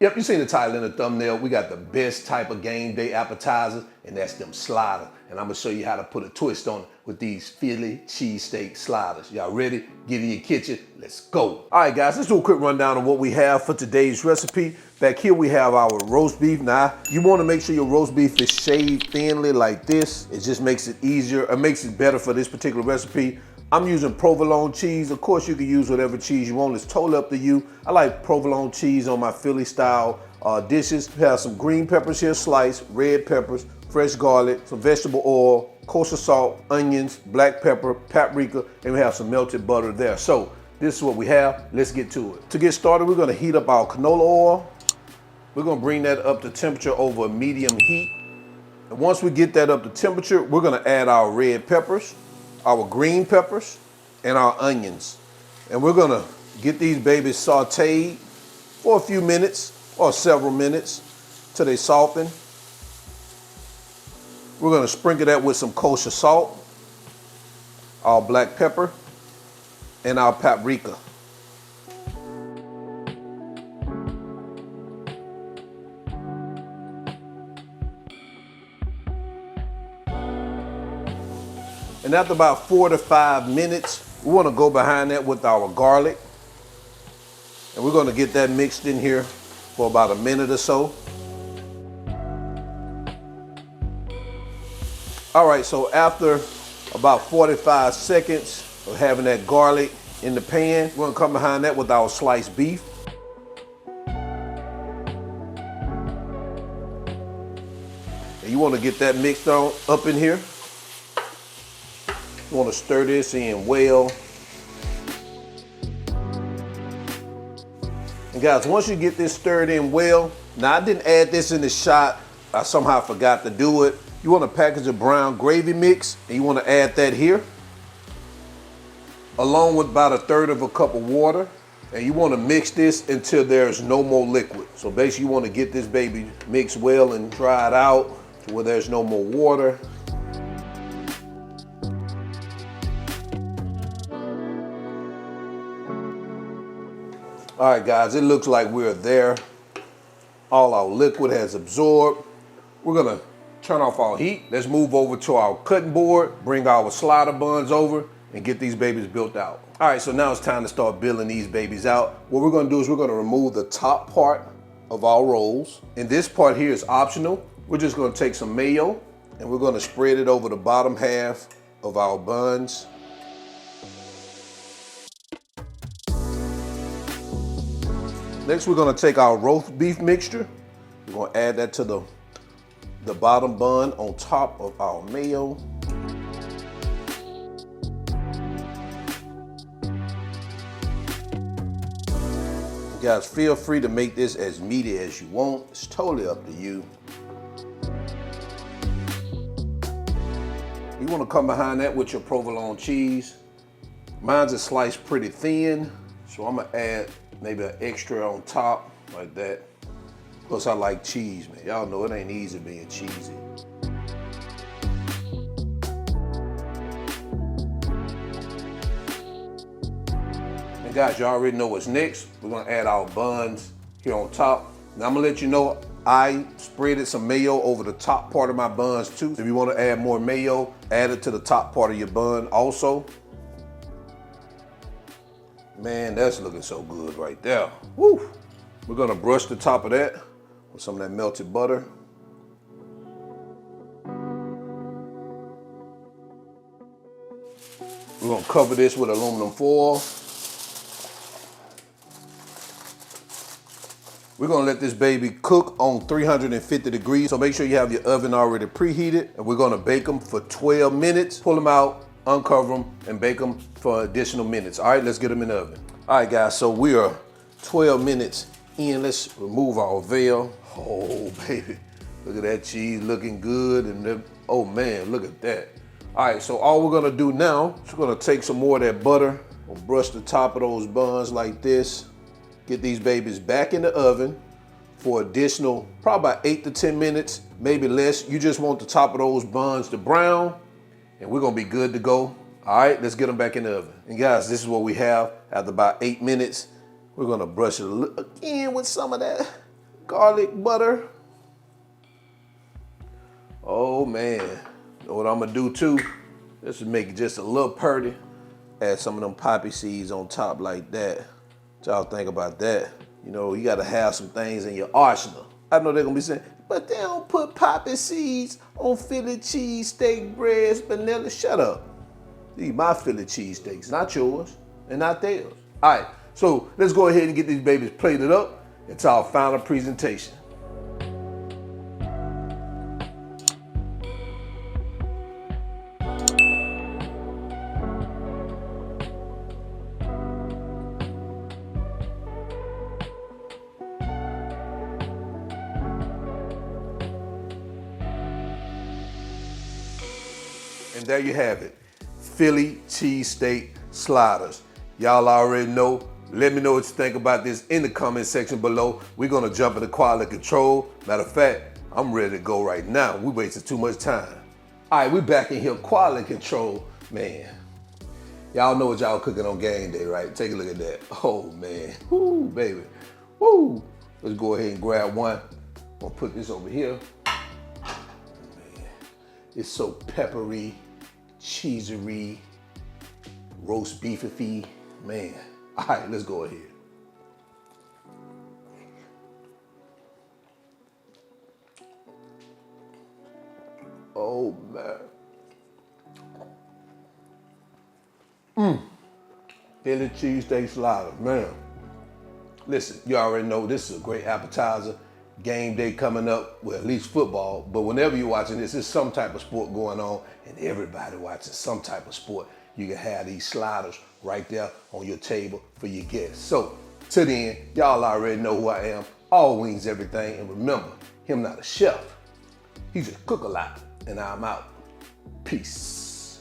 Yep, you seen the title in the thumbnail. We got the best type of game day appetizers, and that's them sliders. And I'm gonna show you how to put a twist on it with these Philly cheesesteak sliders. Y'all ready? Get in your kitchen, let's go. All right, guys, let's do a quick rundown of what we have for today's recipe. Back here we have our roast beef. Now, you wanna make sure your roast beef is shaved thinly like this. It just makes it easier, it makes it better for this particular recipe. I'm using provolone cheese. Of course, you can use whatever cheese you want. It's totally up to you. I like provolone cheese on my Philly style dishes. We have some green peppers here sliced, red peppers, fresh garlic, some vegetable oil, kosher salt, onions, black pepper, paprika, and we have some melted butter there. So this is what we have. Let's get to it. To get started, we're gonna heat up our canola oil. We're gonna bring that up to temperature over medium heat. And once we get that up to temperature, we're gonna add our red peppers, our green peppers, and our onions. And we're gonna get these babies sauteed for a few minutes or several minutes till they soften. We're gonna sprinkle that with some kosher salt, our black pepper, and our paprika. And after about 4 to 5 minutes, we want to go behind that with our garlic. And we're going to get that mixed in here for about a minute or so. All right, so after about 45 seconds of having that garlic in the pan, we're going to come behind that with our sliced beef. And you want to get that mixed on up in here. You want to stir this in well. And guys, once you get this stirred in well, now I didn't add this in the shot. I somehow forgot to do it. You want to package a brown gravy mix, and you want to add that here, along with about 1/3 cup of water. And you want to mix this until there's no more liquid. So basically you want to get this baby mixed well and dry it out to where there's no more water. All right, guys, it looks like we're there. All our liquid has absorbed. We're gonna turn off our heat. Let's move over to our cutting board, bring our slider buns over, and get these babies built out. All right, so now it's time to start building these babies out. What we're gonna do is we're gonna remove the top part of our rolls. And this part here is optional. We're just gonna take some mayo, and we're gonna spread it over the bottom half of our buns. Next, we're gonna take our roast beef mixture. We're gonna add that to the bottom bun on top of our mayo. You guys, feel free to make this as meaty as you want. It's totally up to you. You wanna come behind that with your provolone cheese. Mine's is sliced pretty thin, so I'm gonna add maybe an extra on top like that. Plus I like cheese, man. Y'all know it ain't easy being cheesy. And guys, you already know what's next. We're gonna add our buns here on top. Now I'm gonna let you know I spreaded some mayo over the top part of my buns too. If you wanna add more mayo, add it to the top part of your bun also. Man, that's looking so good right there. Woo! We're gonna brush the top of that with some of that melted butter. We're gonna cover this with aluminum foil. We're gonna let this baby cook on 350 degrees. So make sure you have your oven already preheated. And we're gonna bake them for 12 minutes. Pull them out, uncover them, and bake them for additional minutes. All right, let's get them in the oven. All right, guys, so we are 12 minutes in. Let's remove our veil. Oh, baby, look at that cheese looking good. And oh man, look at that. All right, so all we're gonna do now is we're gonna take some more of that butter. We'll brush the top of those buns like this. Get these babies back in the oven for additional, probably about 8 to 10 minutes, maybe less. You just want the top of those buns to brown, and we're gonna be good to go. All right, let's get them back in the oven. And guys, this is what we have after about 8 minutes. We're gonna brush it again with some of that garlic butter. Oh man, you know what I'm gonna do too? This to make it just a little pretty. Add some of them poppy seeds on top like that. What y'all think about that? You know, you gotta have some things in your arsenal. I know they're gonna be saying, but they don't put poppy seeds on Philly cheesesteak breads, vanilla. Shut up. These my Philly cheesesteaks, not yours and not theirs. All right, so let's go ahead and get these babies plated up into our final presentation. And there you have it, Philly cheesesteak sliders. Y'all already know. Let me know what you think about this in the comment section below. We're gonna jump into quality control. Matter of fact, I'm ready to go right now. We wasted too much time. All right, we back in here, quality control. Man, y'all know what y'all cooking on game day, right? Take a look at that. Oh man, woo, baby, woo. Let's go ahead and grab one. I'm gonna put this over here. Man, it's so peppery, cheesery, roast beefy, man. All right, let's go ahead. Oh man. Philly cheesesteak sliders, man. Listen, you already know this is a great appetizer. Game day coming up, well, at least football, but whenever you're watching this, there's some type of sport going on, and everybody watching some type of sport. You can have these sliders right there on your table for your guests. So, to the end, y'all already know who I am. All wings, everything, and remember, him not a chef. He just cook a lot, and I'm out. Peace.